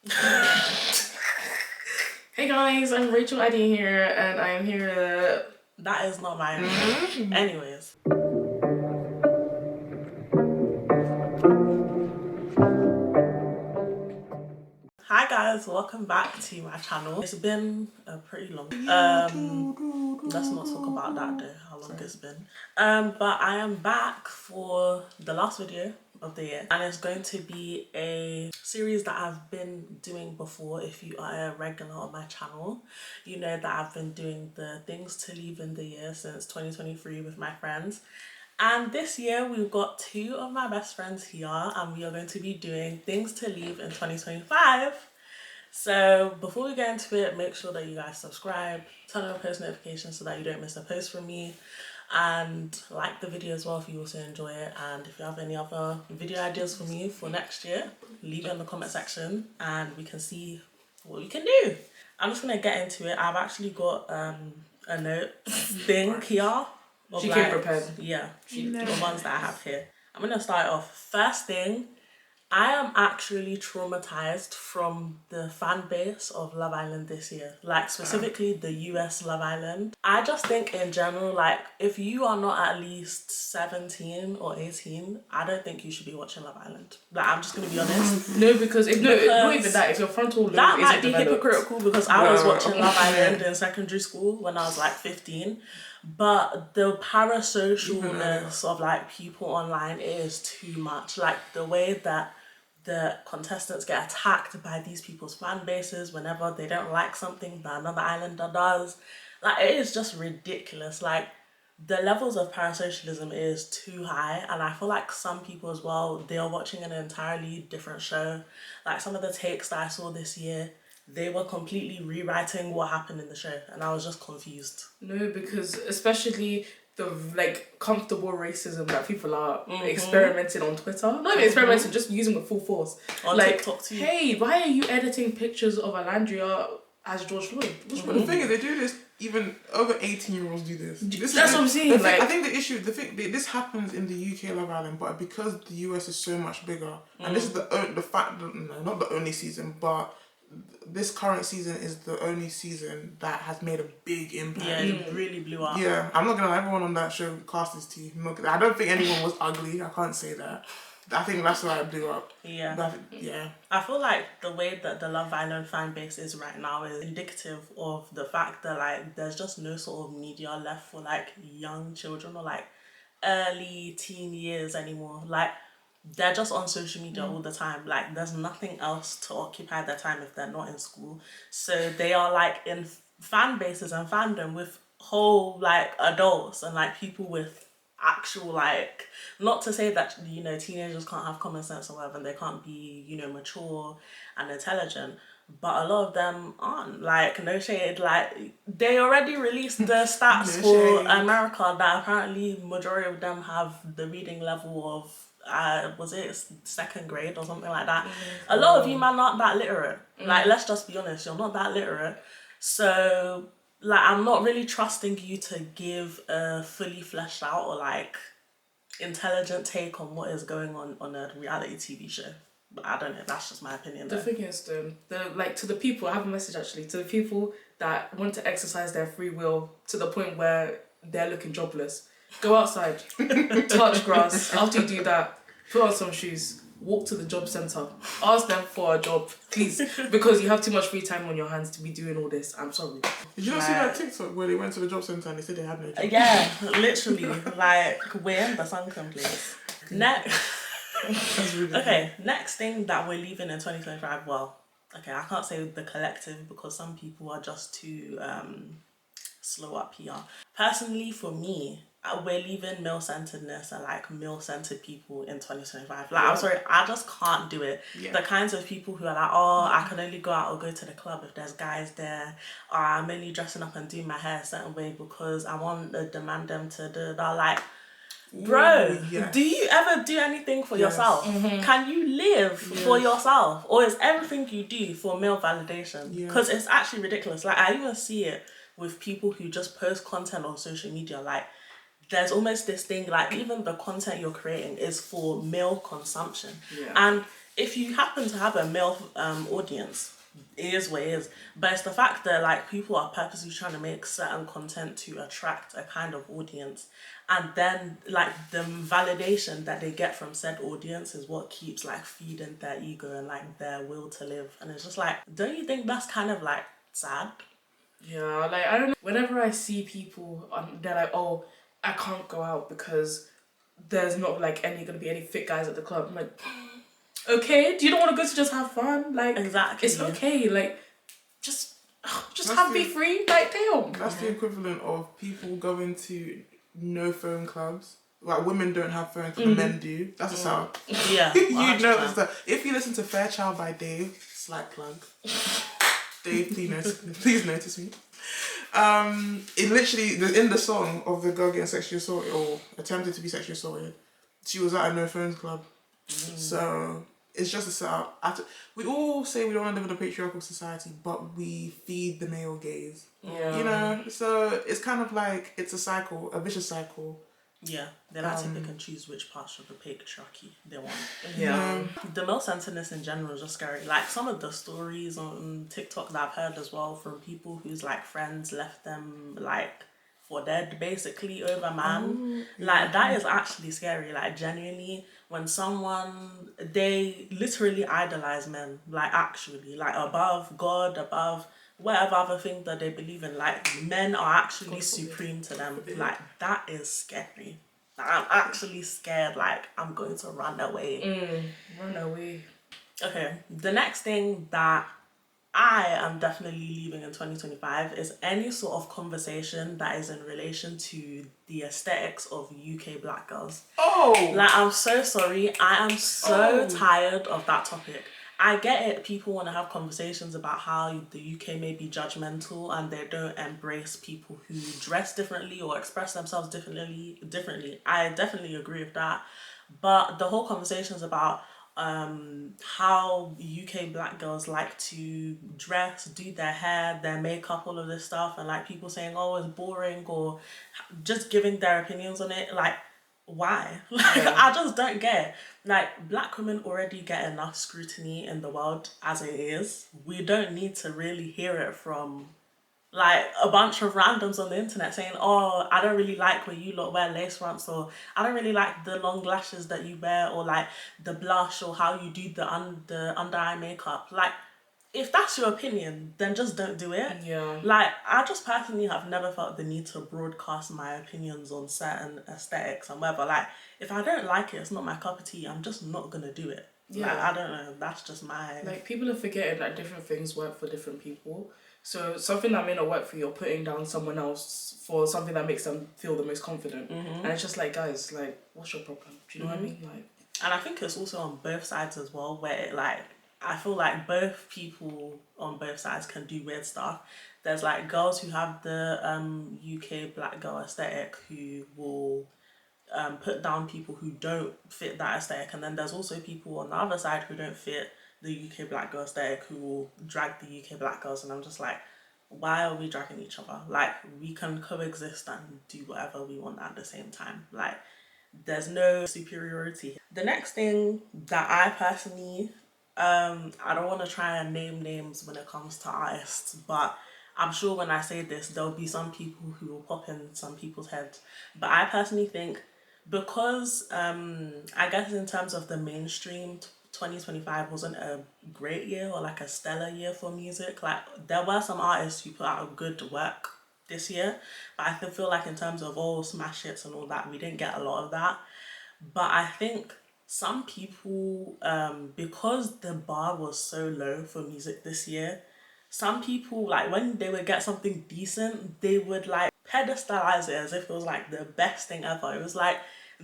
Hey guys, I'm Rachel here, and I'm here. That is not mine. Anyways. Hi guys, welcome back to my channel. It's been a pretty long. Let's not talk about that though, how long it's been. But I am back for the last video of the year, and it's going to be a series that I've been doing before. If you are a regular on my channel, you know that I've been doing the things to leave in the year since 2023 with my friends. And this year we've got two of my best friends here, and we are going to be doing things to leave in 2025. So before we get into it, make sure that you guys subscribe, turn on post notifications so that you don't miss a post from me, and like the video as well if you also enjoy it. And if you have any other video ideas for me for next year, leave it in the comment section and we can see what we can do. I'm just gonna get into it. I've actually got a note thing here. She came prepared. Yeah, the ones that I have here. I'm gonna start off. First thing, I am actually traumatized from the fan base of Love Island this year. Like specifically the US Love Island. I just think in general, like if you are not at least 17 or 18, I don't think you should be watching Love Island. Like I'm just gonna be honest. No, because not even that. If your frontal lobe that might isn't be developed. hypocritical because I was watching Love Island in secondary school when I was like 15. But the parasocialness of like people online is too much. Like the way that the contestants get attacked by these people's fan bases whenever they don't like something that another islander does. Like it is just ridiculous. Like the levels of parasocialism is too high, and I feel like some people as well, they are watching an entirely different show. Like some of the takes that I saw this year, they were completely rewriting what happened in the show, and I was just confused. No, because especially the like comfortable racism that people are experimenting on Twitter. Not even experimenting, just using with full force. On like, TikTok too. Hey, why are you editing pictures of Alandria as George Floyd? But the thing is, they do this, even over 18-year-olds do this. That's what I'm saying. I think this happens in the UK Love Island, but because the US is so much bigger, and this is the fact, no, not the only season, but this current season is the only season that has made a big impact. Yeah, it really blew up. Yeah, I'm not gonna lie, everyone on that show cast his teeth. I don't think anyone was ugly, I can't say that. I think that's why it blew up. Yeah. I feel like the way that the Love Island fan base is right now is indicative of the fact that like there's just no sort of media left for like young children or like early teen years anymore. Like they're just on social media all the time. Like there's nothing else to occupy their time if they're not in school. So they are like in fan bases and fandom with whole like adults and like people with actual like, not to say that, you know, teenagers can't have common sense or whatever and they can't be, you know, mature and intelligent, but a lot of them aren't. Like no shade, like they already released the stats for America that apparently majority of them have the reading level of was it second grade or something like that. A lot of you man aren't that literate. Like let's just be honest, you're not that literate. So like I'm not really trusting you to give a fully fleshed out or like intelligent take on what is going on a reality TV show. But I don't know, that's just my opinion. The thing is the like to the people, I have a message actually to the people that want to exercise their free will to the point where they're looking jobless. Go outside, touch grass. After you do that, put on some shoes, walk to the job centre, ask them for a job, please, because you have too much free time on your hands to be doing all this. I'm sorry. Did you not see that TikTok where they went to the job centre and they said they had no job? Yeah, literally. Like we're in the sunken place. Next. Okay, next thing that we're leaving in 2025. Well, okay, I can't say the collective because some people are just too slow up here. Personally, for me, we're leaving male-centeredness and like male-centered people in 2025. Like I'm sorry, I just can't do it. The kinds of people who are like, oh, I can only go out or go to the club if there's guys there, or I'm only dressing up and doing my hair a certain way because I want to demand them to do that. Like, bro, do you ever do anything for yourself? Can you live for yourself, or is everything you do for male validation? Because it's actually ridiculous. Like I even see it with people who just post content on social media. Like there's almost this thing, like even the content you're creating is for male consumption. And if you happen to have a male audience, it is what it is. But it's the fact that like people are purposely trying to make certain content to attract a kind of audience, and then like the validation that they get from said audience is what keeps like feeding their ego and like their will to live. And it's just like, don't you think that's kind of like sad? Yeah, like I don't know. Whenever I see people, they're like, "Oh, I can't go out because there's not like gonna be any fit guys at the club." I'm like, okay, do you don't want to go to just have fun? Like, Exactly. it's okay. Like, just be the- free. Like, damn. That's the equivalent of people going to no phone clubs. Like women don't have phones, but men do. That's a sound. Yeah. You know 100%. this stuff. If you listen to Fairchild by Dave, slight plug. Dave, please notice me. It literally in the song of the girl getting sexually assaulted or attempted to be sexually assaulted, she was at a no phones club. So it's just a setup. We all say we don't want to live in a patriarchal society, but we feed the male gaze. Yeah. You know, so it's kind of like it's a cycle, a vicious cycle. Yeah, they like to pick and choose which parts of the patriarchy they want. Yeah. The male centeredness in general is just scary. Like some of the stories on TikTok that I've heard as well from people whose like friends left them like for dead basically over man. Like that is actually scary. Like genuinely, when someone they literally idolize men, like actually, like above God, above whatever other thing that they believe in, like men are actually supreme to them. Like that is scary. Like, I'm actually scared. Like I'm going to run away. Run away. Okay, the next thing that I am definitely leaving in 2025 is any sort of conversation that is in relation to the aesthetics of UK black girls. Oh! Like, I'm so sorry. I am so tired of that topic. I get it. People want to have conversations about how the UK may be judgmental and they don't embrace people who dress differently or express themselves differently. I definitely agree with that. But the whole conversation is about how UK black girls like to dress, do their hair, their makeup, all of this stuff, and like people saying, oh, it's boring, or just giving their opinions on it. Like, why? Like, I just don't get it. Like, black women already get enough scrutiny in the world as it is. We don't need to really hear it from like a bunch of randoms on the internet saying, oh, I don't really like when you lot wear lace fronts, or I don't really like the long lashes that you wear, or like the blush, or how you do the under eye makeup. Like, if that's your opinion, then just don't do it. Yeah. Like, I just personally have never felt the need to broadcast my opinions on certain aesthetics and whatever. Like, if I don't like it, it's not my cup of tea, I'm just not gonna do it. Yeah. Like, I don't know, that's just my... Like, people are forgetting that different things work for different people. So something that may not work for you, you're putting down someone else for something that makes them feel the most confident. And it's just like, guys, like, what's your problem? Do you know what I mean? Like, and I think it's also on both sides as well, where it, like, I feel like both people on both sides can do weird stuff. There's like girls who have the UK black girl aesthetic who will put down people who don't fit that aesthetic, and then there's also people on the other side who don't fit the UK black girl aesthetic who will drag the UK black girls. And I'm just like, why are we dragging each other? Like, we can coexist and do whatever we want at the same time. Like, there's no superiority. The next thing that I personally I don't want to try and name names when it comes to artists, but I'm sure when I say this, there'll be some people who will pop in some people's heads. But I personally think, because I guess in terms of the mainstream, 2025 wasn't a great year or like a stellar year for music. Like, there were some artists who put out good work this year, but I feel like in terms of all smash hits and all that, we didn't get a lot of that. But I think some people, because the bar was so low for music this year, some people, like, when they would get something decent, they would like pedestalize it as if it was like the best thing ever. It was like,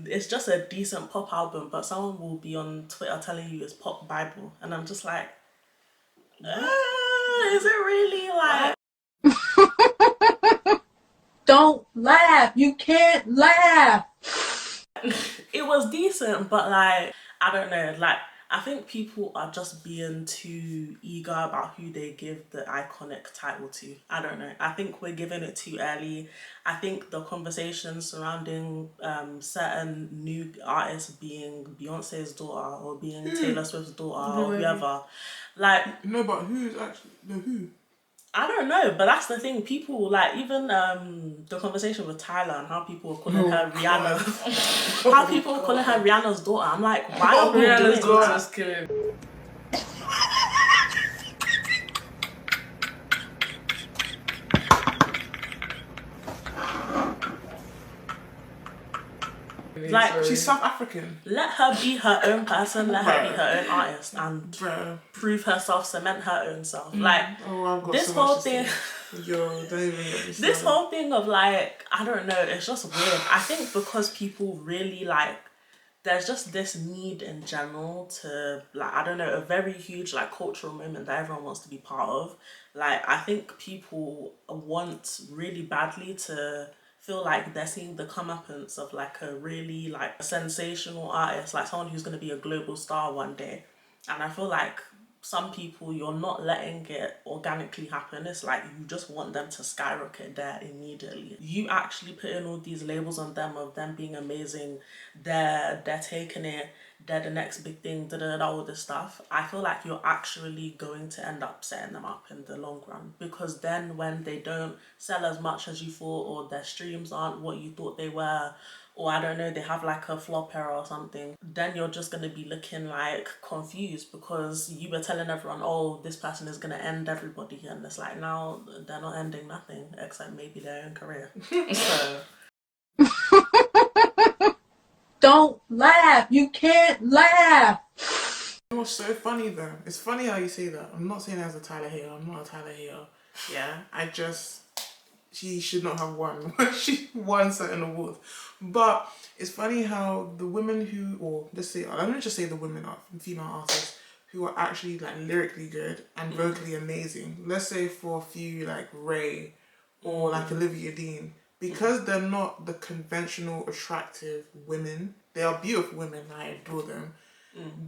it's just a decent pop album, but someone will be on Twitter telling you it's pop Bible, and I'm just like, is it really? Like, don't laugh, you can't laugh. it was decent, but like, I don't know, like, I think people are just being too eager about who they give the iconic title to. I don't know. I think we're giving it too early. I think the conversation surrounding certain new artists being Beyonce's daughter or being Taylor Swift's daughter or whoever, like... No, but who's actually... No, who? I don't know, but that's the thing. People, like, even the conversation with Tyler and how people were calling her Rihanna, how people were calling her Rihanna's daughter. I'm like, why are we Rihanna's doing that? daughter's killing. Like, She's South African. let her be her own person, let her be her own artist and Bro. prove herself, cement her own self. Like, Oh, I've got this so whole much to thing... say. Yo, don't even get me This started. whole thing of like, I don't know, it's just weird. I think because people really like, there's just this need in general to, like, I don't know, a very huge like cultural moment that everyone wants to be part of. Like, I think people want really badly to feel like they're seeing the comeuppance of like a really like sensational artist, like someone who's going to be a global star one day. And I feel like some people, you're not letting it organically happen. It's like you just want them to skyrocket there immediately. You actually put in all these labels on them of them being amazing. They're taking it. They're the next big thing. All this stuff. I feel like you're actually going to end up setting them up in the long run, because then when they don't sell as much as you thought, or their streams aren't what you thought they were, or I don't know, they have like a flop error or something, then you're just going to be looking like confused because you were telling everyone, oh, this person is going to end everybody. And it's like, now they're not ending nothing except maybe their own career. So... Don't laugh. You can't laugh. It was so funny though. It's funny how you say that. I'm not saying it as a Tyler hater. I'm not a Tyler hater. Yeah, she should not have won. She won certain awards. But it's funny how the women who, or let me just say the women, female artists, who are actually like lyrically good and vocally amazing. Let's say for a few like Ray or like Olivia Dean. Because they're not the conventional attractive women, they are beautiful women, I adore them,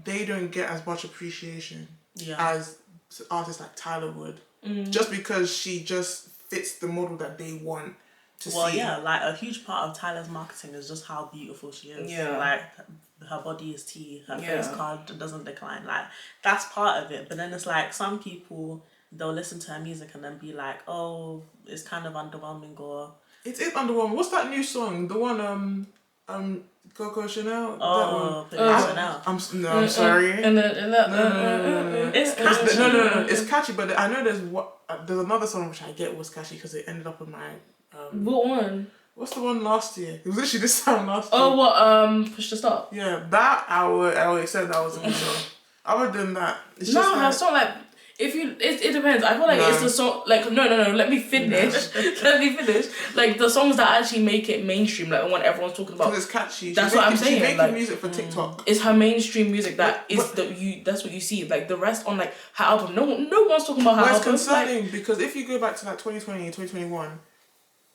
they don't get as much appreciation as artists like Tyler would. Just because she just fits the model that they want to see. Well, yeah, like a huge part of Tyler's marketing is just how beautiful she is. Yeah. Like, her body is tea, her face card doesn't decline. Like, that's part of it. But then it's like some people, they'll listen to her music and then be like, oh, it's kind of underwhelming, or... It is underwhelming. What's that new song? The one, Coco Chanel? Oh, that one. Chanel. I'm sorry. No. It's catchy. No. It's catchy, but I know there's another song which I get was catchy because it ended up in my... What one? What's the one last year? It was literally this time last year. Oh, what, Push to Stop? Yeah, that I would accept that was a good song. Other than that, it's just No, it's not like... If you, it depends. I feel like it's the song, like, no, let me finish. Let me finish. Like, the songs that actually make it mainstream, like, the one everyone's talking about. Because it's catchy. That's what I'm saying. She's making like, music for TikTok. It's her mainstream music that's what you see. Like, the rest on, like, her album, no one's talking about her album. It's concerning because if you go back to, like, 2020 and 2021,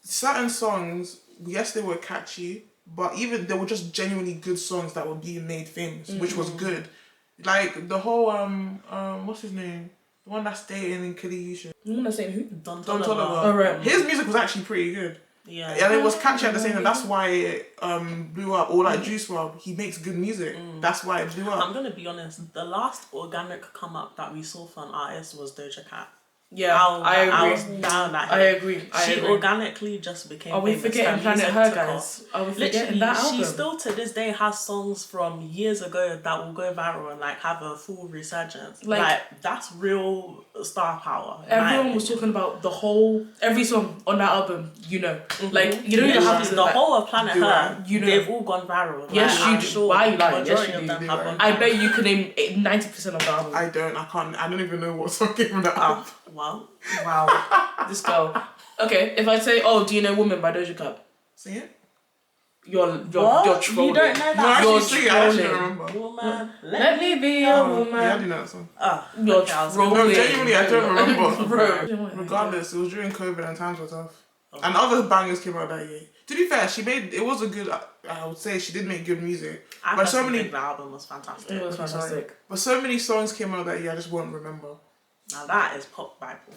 certain songs, yes, they were catchy, but even they were just genuinely good songs that were being made famous, which was good. Like, the whole, what's his name? The one that's dating in Kili. I'm gonna say who? Don Toliver. Oh, right. His music was actually pretty good. Yeah. And it was catchy at the same time. That's why it blew up. Or like Juice WRLD, he makes good music. That's why it blew up. I'm gonna be honest, the last organic come up that we saw for an artist was Doja Cat. Yeah, I agree. I was down at I it. agree. She organically just became Are we famous. forgetting Planet Her, guys? Are we forgetting Literally, that album? she still to this day has songs from years ago that will go viral and like have a full resurgence. Like that's real star power. Everyone was talking about every song on that album. You know, like you don't even have to. The whole of Planet Her, you know, they've all gone viral. Yes, like, you do. sure Why are you lying? majority Yes, you of them do. have gone I viral. bet you can name 90% of the album. I don't even know what song came from that album. Well, wow, this girl. Okay, if I say, "Oh, do you know Woman" by Doja Cat? Sing it. You're what? trolling. You don't know that? No, actually, You're sing it. I actually trolling. don't remember. Woman, Let me be your woman. Yeah, I do know that song. You're okay, trolling. No, genuinely, I don't remember. Bro. Regardless, it was during COVID and times were tough. And other bangers came out that year. To be fair, it was a good, I would say she did make good music. I but so personally many, think the album was fantastic. It was fantastic. But so many songs came out that year, I just won't remember. Now that is pop Bible.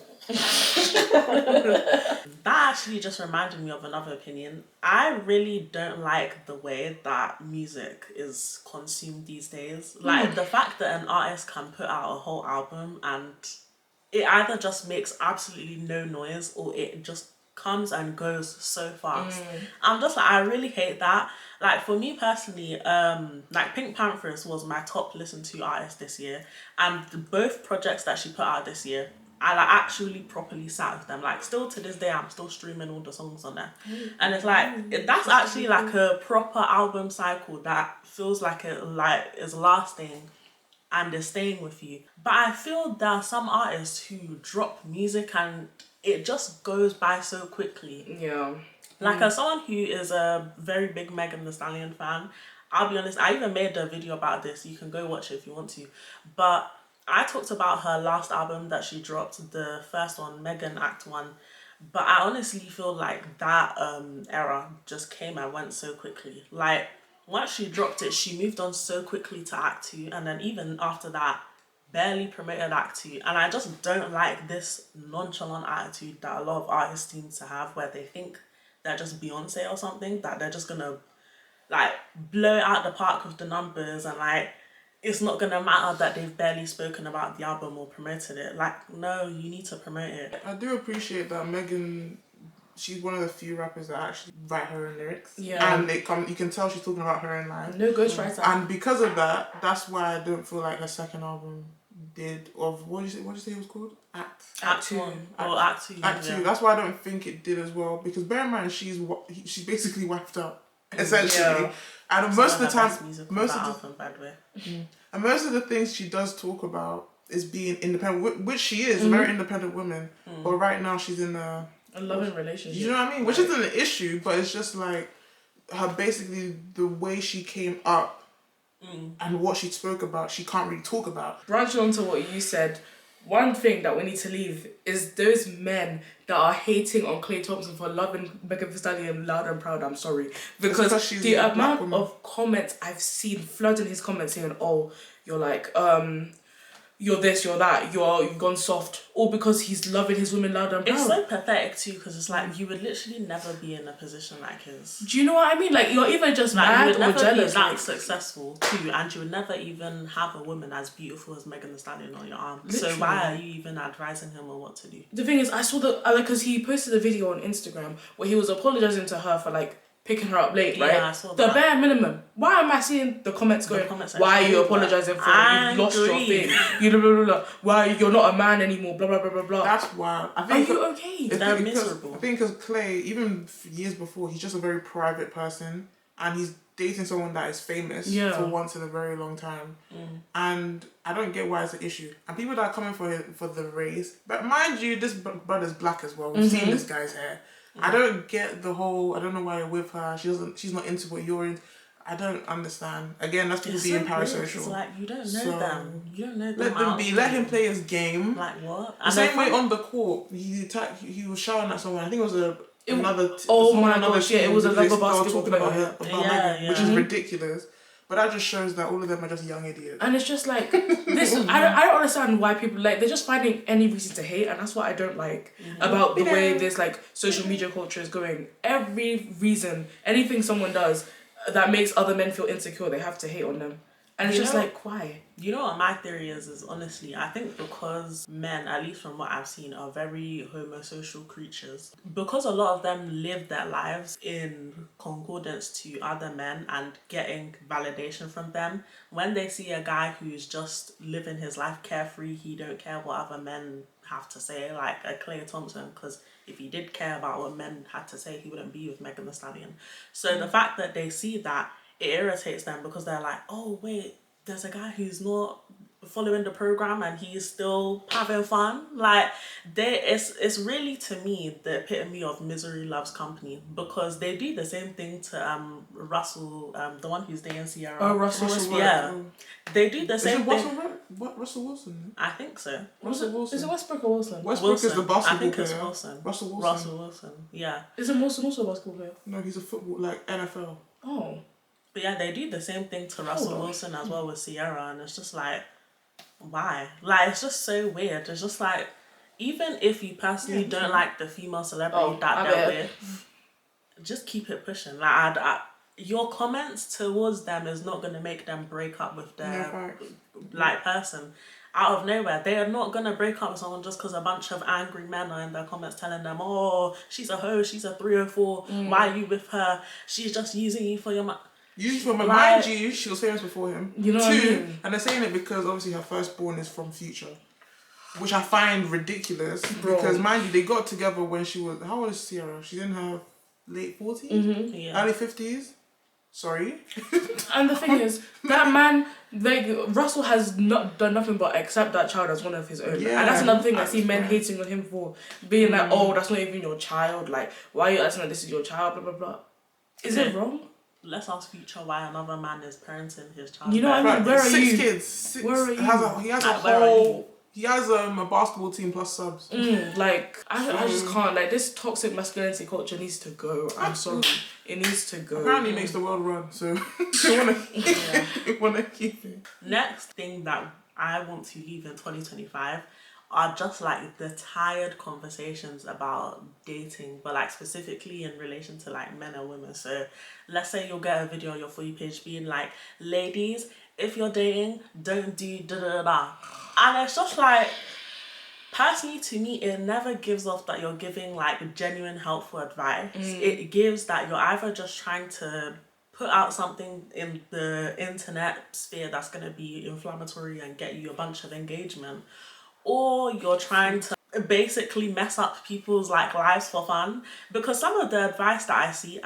That actually just reminded me of another opinion. I really don't like the way that music is consumed these days. Like the fact that an artist can put out a whole album and it either just makes absolutely no noise or it just comes and goes so fast. I'm just like, I really hate that. Like for me personally, like Pink Panthers was my top listened to artist this year, and both projects that she put out this year, I like actually properly sat with them. Like still to this day, I'm still streaming all the songs on there, and it's like that's actually like a proper album cycle that feels like it like is lasting and is staying with you. But I feel there are some artists who drop music and it just goes by so quickly. Yeah. Like as someone who is a very big Megan Thee Stallion fan, I'll be honest, I even made a video about this. You can go watch it if you want to. But I talked about her last album that she dropped, the first one, Megan Act 1. But I honestly feel like that era just came and went so quickly. Like once she dropped it, she moved on so quickly to Act 2, and then even after that, barely promoted Act 2. And I just don't like this nonchalant attitude that a lot of artists seem to have, where they think they're just Beyonce or something, that they're just gonna like blow it out the park with the numbers, and like it's not gonna matter that they've barely spoken about the album or promoted it. Like, no, you need to promote it. I do appreciate that Megan, she's one of the few rappers that actually write her own lyrics. Yeah. And you can tell she's talking about her own life. No ghostwriter. And because of that, that's why I don't feel like her second album did, of, what did you say it was called? Act 2. Or Act 2. Act 2. That's why I don't think it did as well. Because bear in mind, she's basically wiped out, essentially. Yeah. And most of the time, and most of the things she does talk about is being independent, which she is, a very independent woman. But right now she's in a loving relationship. You know what I mean? Which isn't an issue, but it's just like her basically the way she came up and what she spoke about, she can't really talk about. Branching on to what you said, one thing that we need to leave is those men that are hating on Klay Thompson for loving Megan Thee Stallion loud and proud. I'm sorry. Because the amount of comments I've seen flooding his comments saying, oh, you're like, you're this, you're that, you've gone soft, all because he's loving his women loud and proud. It's so pathetic too, because it's like you would literally never be in a position like his. Do you know what I mean? Like you're either just like, mad you would never or jealous. Be that successful too, and you would never even have a woman as beautiful as Megan Thee Stallion on your arm. Literally. So why are you even advising him on what to do? The thing is, I saw because he posted a video on Instagram where he was apologizing to her for like picking her up late, right? Yeah, I saw that. The bare minimum. Why am I seeing the comments going, why are you apologizing for it? You've lost your thing. You blah, blah, blah, blah. Why you're not a man anymore, blah, blah, blah, blah, blah. That's wild. Are you okay? They're miserable. I think because Klay, even years before, he's just a very private person, and he's dating someone that is famous for once in a very long time. And I don't get why it's an issue. And people that are coming for the race, but mind you, this brother's black as well. We've seen this guy's hair. I don't get the whole, I don't know why you're with her, she's not into what you're into. I don't understand. Again, that's people being parasocial. It's like, you don't know them. You don't know them. Let them be. Let him play his game. Like what? The same way on the court, he was shouting at someone. I think it was another. Oh my gosh, yeah, it was another basketball player. About Megan, which is ridiculous. But that just shows that all of them are just young idiots. And it's just like this. I don't understand why people they're just finding any reason to hate, and that's what I don't like about the way this like social media culture is going. Every reason, anything someone does that makes other men feel insecure, they have to hate on them. And it's just like, why? You know what my theory is honestly, I think because men, at least from what I've seen, are very homosocial creatures. Because a lot of them live their lives in concordance to other men and getting validation from them, when they see a guy who's just living his life carefree, he don't care what other men have to say, like a Klay Thompson, because if he did care about what men had to say, he wouldn't be with Megan Thee Stallion. So the fact that they see that, it irritates them because they're like, oh wait, there's a guy who's not following the program and he's still having fun. Like, it's really, to me, the epitome of misery loves company, because they do the same thing to Russell, the one who's dating Sierra. Oh, Russell Westbrook. Yeah, they do the same thing. Russell Wilson? I think so. Russell Wilson. Is it Westbrook or Wilson? Westbrook is the basketball I think player. it's Wilson. Russell Wilson. Yeah. Isn't Wilson also a basketball player? No, he's a football, like NFL. Oh. But yeah, they do the same thing to Russell Wilson as well with Sierra, and it's just like, why? Like, it's just so weird. It's just like, even if you personally don't like the female celebrity that they're with, just keep it pushing. Like, your comments towards them is not going to make them break up with their like person. Out of nowhere, they are not going to break up with someone just because a bunch of angry men are in their comments telling them, oh, she's a hoe, she's a 304, why are you with her, she's just using you for your money. Mind you, she was famous before him. You know what I mean? And they're saying it because obviously her firstborn is from Future, which I find ridiculous. Bro. Because mind you, they got together when she was, how old is Sierra? She's in her late 40s, early 50s. Sorry. And the thing is, that man, like, Russell has not done nothing but accept that child as one of his own. Yeah, and that's another thing I see men hating on him for, being like, oh, that's not even your child. Like, why are you acting like this is your child? Blah, blah, blah. Is it wrong? Let's ask Future why another man is parenting his child. You know what I mean? Where are you? 6 kids. Where are you? He has a whole... He has a basketball team plus subs. Like, I just can't. Like, this toxic masculinity culture needs to go. I'm sorry. It needs to go. Apparently it makes the world run, so they want to keep it. Next thing that I want to leave in 2025 are just like the tired conversations about dating, but like specifically in relation to like men and women. So let's say you'll get a video on your For You page being like, ladies, if you're dating, don't do da-da-da-da. And it's just like, personally to me, it never gives off that you're giving like genuine helpful advice. It gives that you're either just trying to put out something in the internet sphere that's going to be inflammatory and get you a bunch of engagement, or you're trying to basically mess up people's like lives for fun. Because some of the advice that I see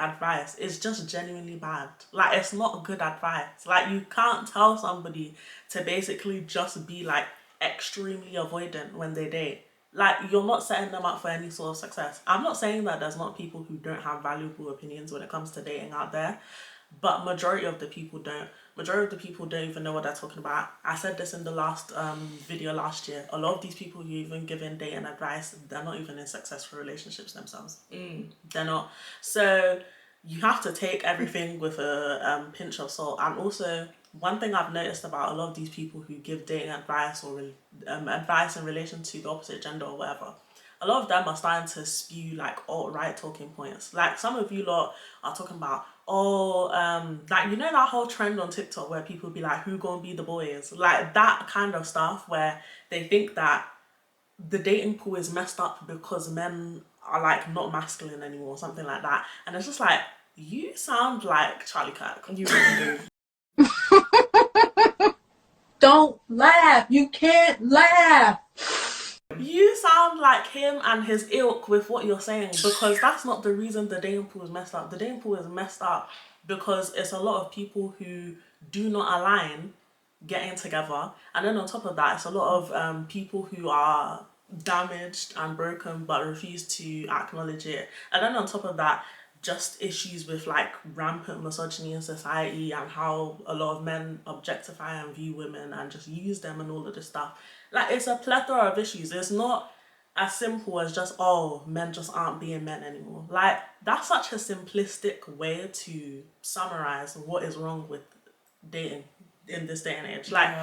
is just genuinely bad. Like, it's not good advice. Like, you can't tell somebody to basically just be like extremely avoidant when they date. Like, you're not setting them up for any sort of success. I'm not saying that there's not people who don't have valuable opinions when it comes to dating out there, but majority of the people don't. Majority of the people don't even know what they're talking about. I said this in the last video last year. A lot of these people who even giving dating advice, they're not even in successful relationships themselves. They're not. So you have to take everything with a pinch of salt. And also, one thing I've noticed about a lot of these people who give dating advice or advice in relation to the opposite gender or whatever, a lot of them are starting to spew like alt-right talking points. Like, some of you lot are talking about, like, you know that whole trend on TikTok where people be like, who gonna be the boys? Like, that kind of stuff where they think that the dating pool is messed up because men are like not masculine anymore, something like that. And it's just like, you sound like Charlie Kirk. You really do. Don't laugh. You can't laugh. You sound like him and his ilk with what you're saying, because that's not the reason the dating pool is messed up. The dating pool is messed up because it's a lot of people who do not align getting together, and then on top of that, it's a lot of people who are damaged and broken but refuse to acknowledge it, and then on top of that, just issues with like rampant misogyny in society and how a lot of men objectify and view women and just use them and all of this stuff. Like, it's a plethora of issues. It's not as simple as just, oh, men just aren't being men anymore. Like, that's such a simplistic way to summarize what is wrong with dating in this day and age. Like,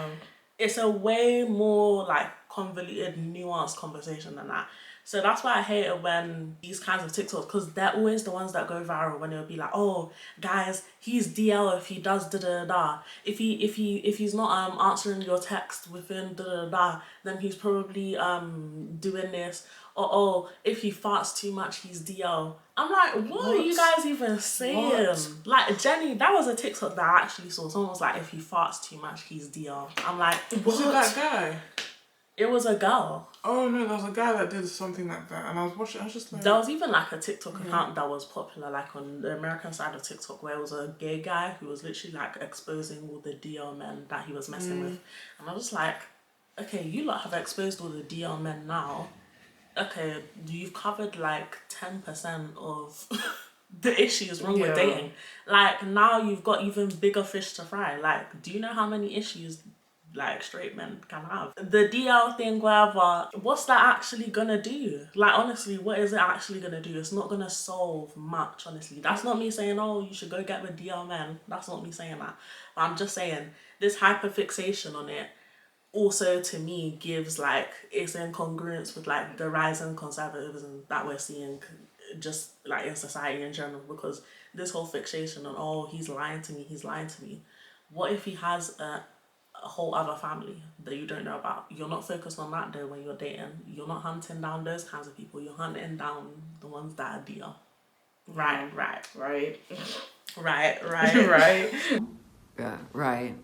it's a way more like convoluted, nuanced conversation than that. So that's why I hate it when these kinds of TikToks, because they're always the ones that go viral, when it'll be like, oh, guys, he's DL if he does da da da. If he's not answering your text within da da da, then he's probably doing this. Or, oh, if he farts too much, he's DL. I'm like, what are you guys even saying? What? Like, Jenny, that was a TikTok that I actually saw. Someone was like, if he farts too much, he's DL. I'm like, what? Was it that guy? It was a girl. Oh no, there was a guy that did something like that, and I was watching. I was just like, There was even like a TikTok account that was popular, like on the American side of TikTok, where it was a gay guy who was literally like exposing all the DL men that he was messing with, and I was just like, okay, you lot have exposed all the DL men now. Okay, you've covered like 10% of the issues wrong with dating. Like now you've got even bigger fish to fry. Like, do you know how many issues like straight men can have? The DL thing, whatever, what's that actually gonna do? Like honestly, what is it actually gonna do? It's not gonna solve much, honestly. That's not me saying, oh, you should go get with DL men. That's not me saying that. But I'm just saying this hyperfixation on it also to me gives like it's incongruence with like the rise in conservatism that we're seeing just like in society in general, because this whole fixation on, oh, he's lying to me. What if he has a whole other family that you don't know about? You're not focused on that though when you're dating. You're not hunting down those kinds of people. You're hunting down the ones that are deal. Right. Yeah, right.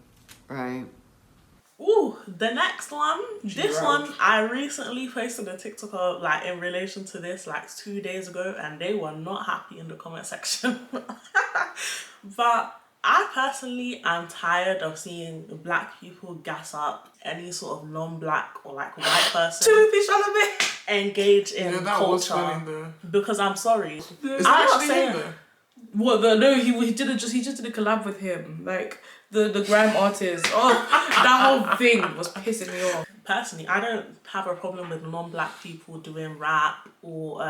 Ooh, the next one. This one, I recently posted a TikTok of, like, in relation to this, like, 2 days ago, and they were not happy in the comment section. But I personally am tired of seeing black people gas up any sort of non-black or, like, white person Timothy Chalamet engage in that was culture. funny though. Because I'm sorry. Is I'm that not actually saying... him though? What the no he just did a collab with him, like the grime artist. Oh, that whole thing was pissing me off. Personally, I don't have a problem with non-black people doing rap or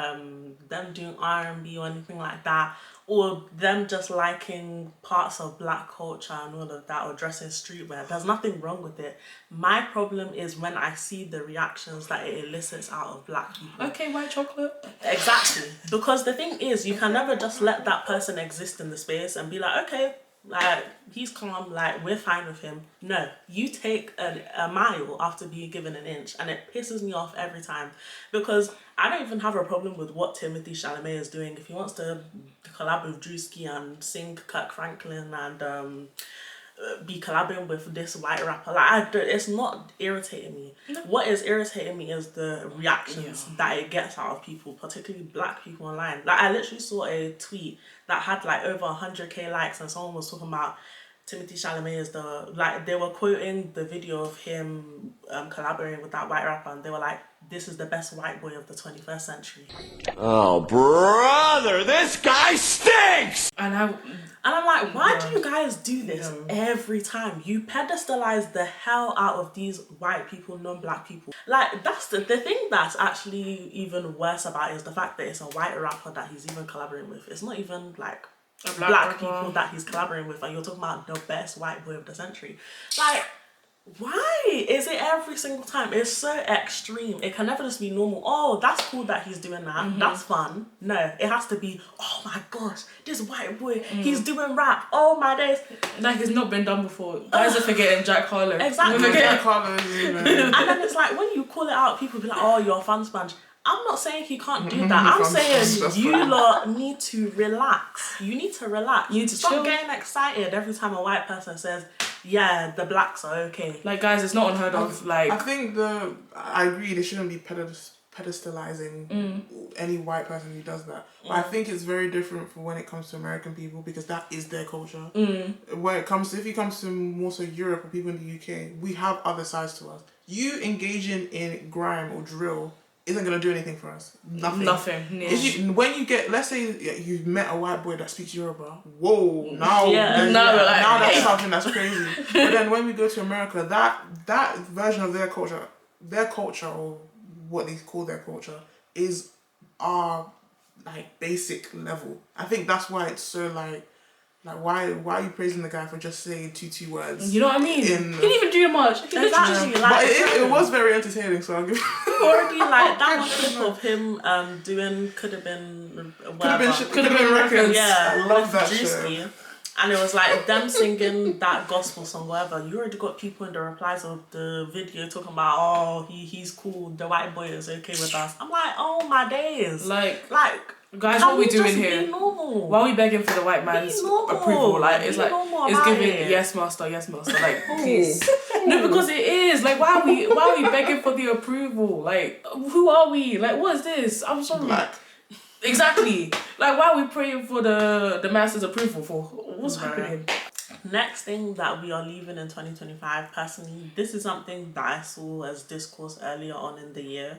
them doing R&B or anything like that, or them just liking parts of black culture and all of that, or dressing streetwear. There's nothing wrong with it. My problem is when I see the reactions that it elicits out of black people. Okay, white chocolate. Exactly. Because the thing is, you can never just let that person exist in the space and be like, okay, like, he's calm, like, we're fine with him. No, you take a mile after being given an inch, and it pisses me off every time, because I don't even have a problem with what Timothy Chalamet is doing. If he wants to collab with Drewski and sing Kirk Franklin and be collabing with this white rapper, like, it's not irritating me. No. What is irritating me is the reactions that it gets out of people, particularly black people online. Like, I literally saw a tweet that had like over 100k likes, and someone was talking about Timothy Chalamet is the, like, they were quoting the video of him collaborating with that white rapper, and they were like, this is the best white boy of the 21st century. Oh, brother, this guy stinks! And I'm like, why do you guys do this every time? You pedestalize the hell out of these white people, non-black people. Like, that's the thing that's actually even worse about it, is the fact that it's a white rapper that he's even collaborating with. It's not even like black people that he's collaborating with, and you're talking about the best white boy of the century. Like, why is it every single time? It's so extreme. It can never just be normal. Oh, that's cool that he's doing that. That's fun. No, it has to be, oh my gosh, this white boy, he's doing rap. Oh my days. Like, it's not been done before. Guys are forgetting Jack Harlow. Exactly. Jack Harlow, and then it's like, when you call it out, people be like, oh, you're a fun sponge. I'm not saying he can't do that. I'm saying you lot need to relax. You need to relax. You need to stop getting excited every time a white person says, yeah, the blacks are okay. Like, guys, it's not unheard of. Like, I think I agree, they shouldn't be pedestalizing any white person who does that. But I think it's very different for when it comes to American people, because that is their culture. When it comes to, if you come to more so Europe or people in the UK, we have other sides to us. You engaging in grime or drill isn't going to do anything for us. Nothing. If when you get, let's say you've met a white boy that speaks Yoruba, whoa, now that's something that's crazy. But then when we go to America, that version of their culture, or what they call their culture, is our like basic level. I think that's why it's so like why are you praising the guy for just saying two words? You know what I mean? He didn't even do much. Exactly. But it was very entertaining, so I'll give already like that one clip of him doing could have been records. Yeah, I love that show. And it was like them singing that gospel song, whatever. You already got people in the replies of the video talking about, oh, he's cool, the white boy is okay with us. I'm like, oh my days. Like guys, what we doing here? Be normal. Why are we begging for the white man's approval? Like, it's like, it's giving yes master. Like, please. No, because it is. Like, why are we begging for the approval? Like, who are we? Like, what is this? I'm sorry. Black. Exactly. Like, why are we praying for the masses' approval for? What's happening? Next thing that we are leaving in 2025, personally, this is something that I saw as discourse earlier on in the year,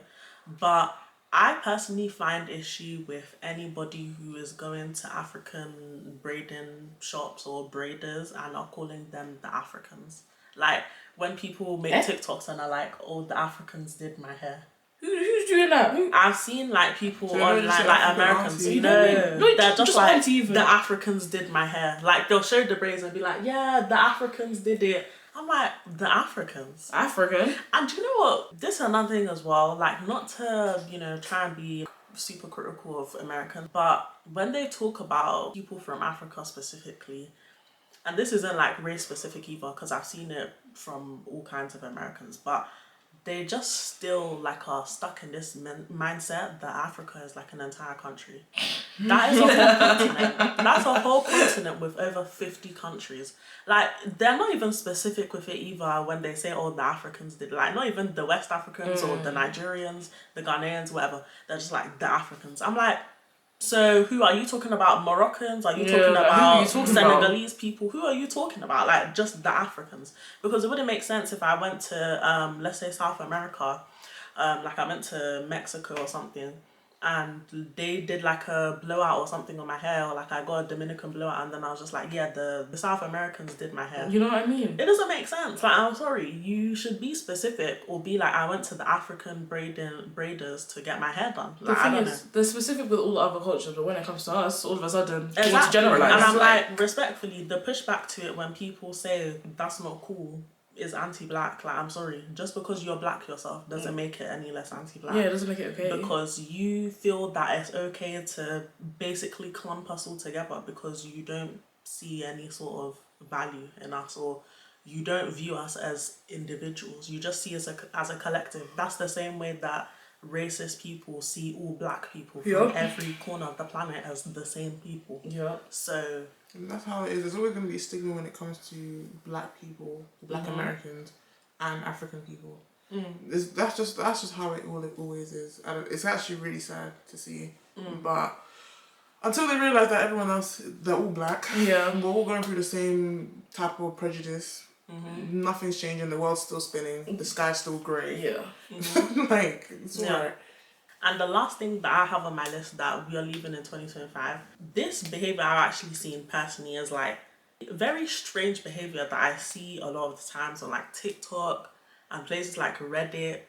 but I personally find issue with anybody who is going to African braiding shops or braiders and are calling them the Africans. Like, when people make TikToks and are like, oh, the Africans did my hair. Who's doing that? I've seen like people So they're online, just like African Americans. auntie. No, they're just like auntie even. the Africans did my hair. Like they'll show the braids and be like, yeah, the Africans did it. I'm like, the Africans. African. And you know what? This is another thing as well. Like, not to try and be super critical of Americans, but when they talk about people from Africa specifically, and this isn't like race specific either, because I've seen it from all kinds of Americans, but they just still like are stuck in this mindset that Africa is like an entire country. That is a whole continent. That's a whole continent with over 50 countries. Like, they're not even specific with it either when they say, oh, the Africans did. Like, not even the West Africans or the Nigerians, the Ghanaians, whatever. They're just like, the Africans. I'm like, so who are you talking about? Moroccans? Are you talking about Senegalese people? Who are you talking about? Like, just the Africans? Because it wouldn't make sense if I went to let's say South America, like I went to Mexico or something, and they did like a blowout or something on my hair, or like I got a Dominican blowout, and then I was just like, yeah, the South Americans did my hair. You know what I mean? It doesn't make sense. Like, I'm sorry, you should be specific, or be like, I went to the African braiders to get my hair done. Like, The I don't thing know. is, they're specific with all the other cultures, but when it comes to us, all of a sudden, you want to Exactly. generalize. And I'm like, respectfully, the pushback to it when people say that's not cool is anti-black. Like, I'm sorry, just because you're black yourself doesn't make it any less anti-black. Yeah, it doesn't make it okay. Because you feel that it's okay to basically clump us all together because you don't see any sort of value in us, or you don't view us as individuals. You just see us as a collective. That's the same way that racist people see all black people from every corner of the planet as the same people. Yeah. So And that's how it is. There's always going to be a stigma when it comes to black people, black Americans, and African people. That's just how it always is. And it's actually really sad to see. But until they realise that everyone else, they're all black. Yeah. We're all going through the same type of prejudice. Nothing's changing. The world's still spinning. The sky's still grey. Yeah. Like, it's alright. And the last thing that I have on my list that we are leaving in 2025, this behaviour I've actually seen personally is like very strange behaviour that I see a lot of the times on like TikTok and places like Reddit.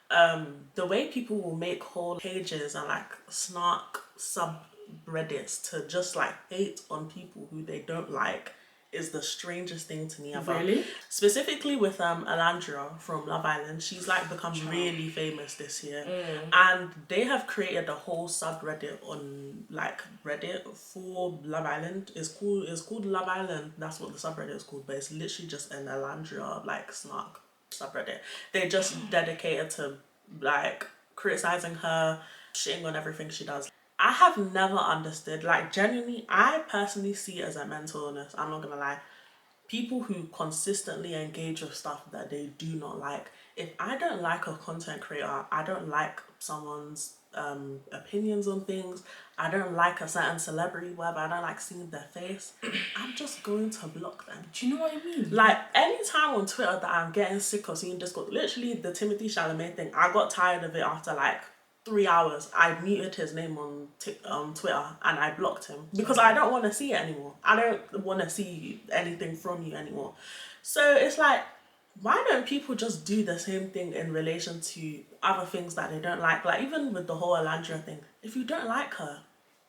The way people will make whole pages and like snark subreddits to just like hate on people who they don't like is the strangest thing to me ever. Really? Specifically with Alandra from Love Island. She's like become really famous this year. And they have created a whole subreddit on like Reddit for Love Island. It's called Love Island. That's what the subreddit is called, but it's literally just an Alandra like snark subreddit. They just dedicated to like criticizing her, shitting on everything she does. I have never understood, like genuinely, I personally see it as a mental illness. I'm not gonna lie. People who consistently engage with stuff that they do not like. If I don't like a content creator, I don't like someone's opinions on things, I don't like a certain celebrity, whatever, I don't like seeing their face, I'm just going to block them. Do you know what I mean? Like, anytime on Twitter that I'm getting sick of seeing Discord, literally the Timothy Chalamet thing, I got tired of it after like 3 hours. I muted his name on Twitter and I blocked him because I don't want to see it anymore. I don't want to see anything from you anymore. So it's like, why don't people just do the same thing in relation to other things that they don't like? Like, even with the whole Alandra thing, if you don't like her,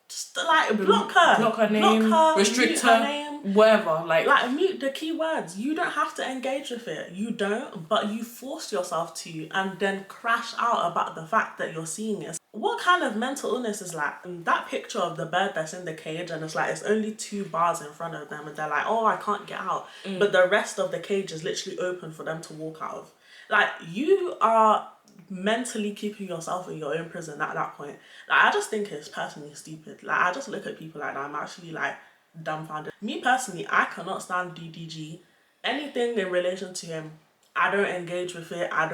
just like block her. Block her name, restrict mute her name. whatever. Like mute the keywords. You don't have to engage with it. You don't, but you force yourself to and then crash out about the fact that you're seeing it. What kind of mental illness is like that picture of the bird that's in the cage and it's like it's only 2 bars in front of them and they're like, oh, I can't get out. But the rest of the cage is literally open for them to walk out of. Like, you are mentally keeping yourself in your own prison at that point. Like, I just think it's personally stupid. Like, I just look at people like that, I'm actually like dumbfounded. Me personally, I cannot stand DDG. Anything in relation to him, I don't engage with it. I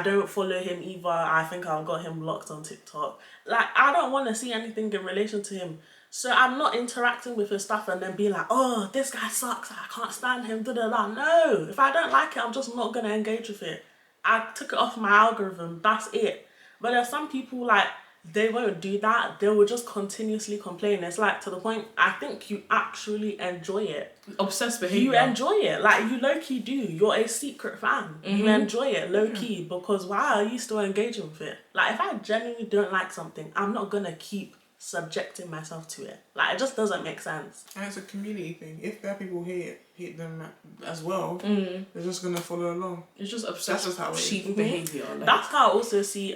don't follow him either. I think I've got him blocked on TikTok. Like, I don't want to see anything in relation to him. So I'm not interacting with his stuff and then being like, oh, this guy sucks, I can't stand him, da da da. No, if I don't like it, I'm just not gonna engage with it. I took it off my algorithm, that's it. But there's some people, like, they won't do that. They will just continuously complain. It's like, to the point, I think you actually enjoy it. Obsessed behavior. You enjoy it. Like, you low-key do. You're a secret fan. You enjoy it low-key because why are you still engaging with it? Like, if I genuinely don't like something, I'm not gonna keep subjecting myself to it. Like, it just doesn't make sense. And it's a community thing. If there are people hate them as well, they're just gonna follow along. It's just obsessed with sheep behavior. Like. That's how I also see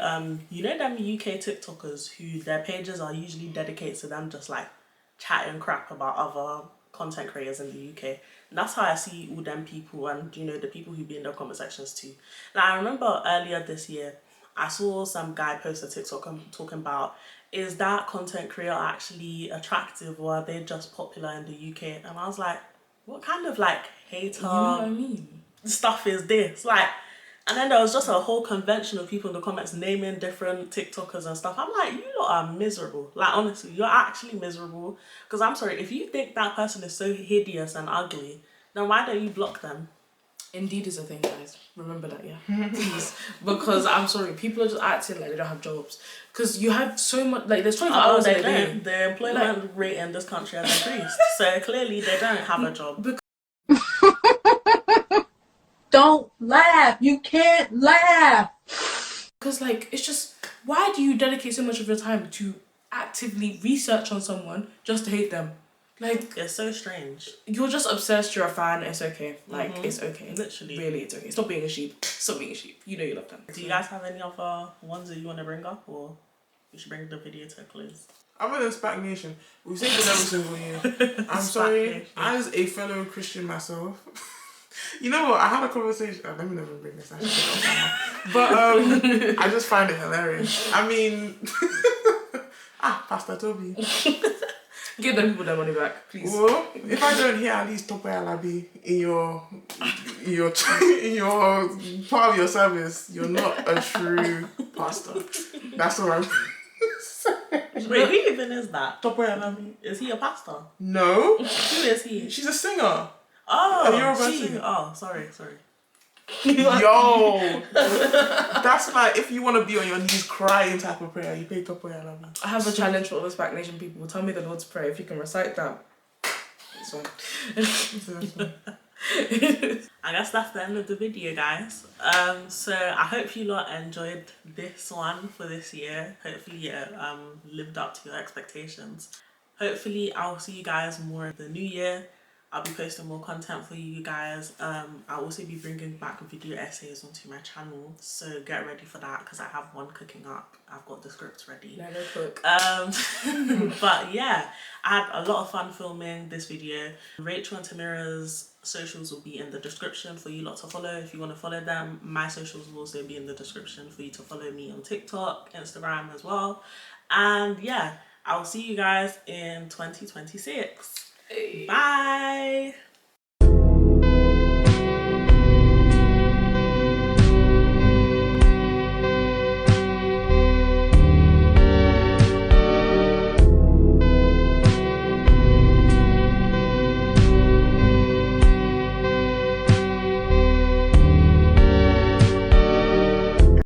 you know them UK TikTokers who their pages are usually dedicated to them just like chatting crap about other content creators in the UK. And that's how I see all them people and, you know, the people who be in their comment sections too. Like, I remember earlier this year I saw some guy post a TikTok talking about, is that content creator actually attractive or are they just popular in the UK? And I was like, what kind of like hater you know what I mean? stuff is this? Like, and then there was just a whole convention of people in the comments naming different TikTokers and stuff. I'm like, you lot are miserable. Like, honestly, you're actually miserable. Because I'm sorry, if you think that person is so hideous and ugly, then why don't you block them? Indeed is a thing, guys. Remember that, yeah? Please. Because I'm sorry, people are just acting like they don't have jobs. Because you have so much, like, there's 24 hours in a day. The employment rate in this country has increased. So clearly they don't have a job. Don't laugh. You can't laugh. Because, like, it's just, why do you dedicate so much of your time to actively research on someone just to hate them? Like, it's so strange. You're just obsessed, you're a fan, it's okay. Like, it's okay. Literally. Really, it's okay. Stop being a sheep. Stop being a sheep. You know you love them. Do you guys have any other ones that you want to bring up, or we should bring the video to a close? Other than Spagnation, we say it every single year. I'm sorry, as a fellow Christian myself, you know what, I had a conversation, let me never bring this actually, but I just find it hilarious. I mean, Pastor Toby. Give them people their money back, please. Well, if I don't hear at least Tope Alabi in your part of your service, you're not a true pastor. That's what I'm saying. Wait, who even is that? Tope Alabi? Is he a pastor? No. Who is he? She's a singer. Oh, Yoruba she. singer. Oh, sorry. Yo, that's like if you want to be on your knees crying type of prayer, you pay Tope Alabi. I have a challenge for all the Spac Nation people. Tell me the Lord's Prayer if you can recite that. It's fine. I guess that's the end of the video, guys. So I hope you lot enjoyed this one for this year. Hopefully it lived up to your expectations. Hopefully I'll see you guys more in the new year. I'll be posting more content for you guys. I'll also be bringing back video essays onto my channel, so get ready for that because I have one cooking up. I've got the scripts ready. Let her cook. But yeah, I had a lot of fun filming this video. Rachael and Tamera's socials will be in the description for you lot to follow if you want to follow them. My socials will also be in the description for you to follow me on TikTok, Instagram as well. And yeah, I'll see you guys in 2026. Bye.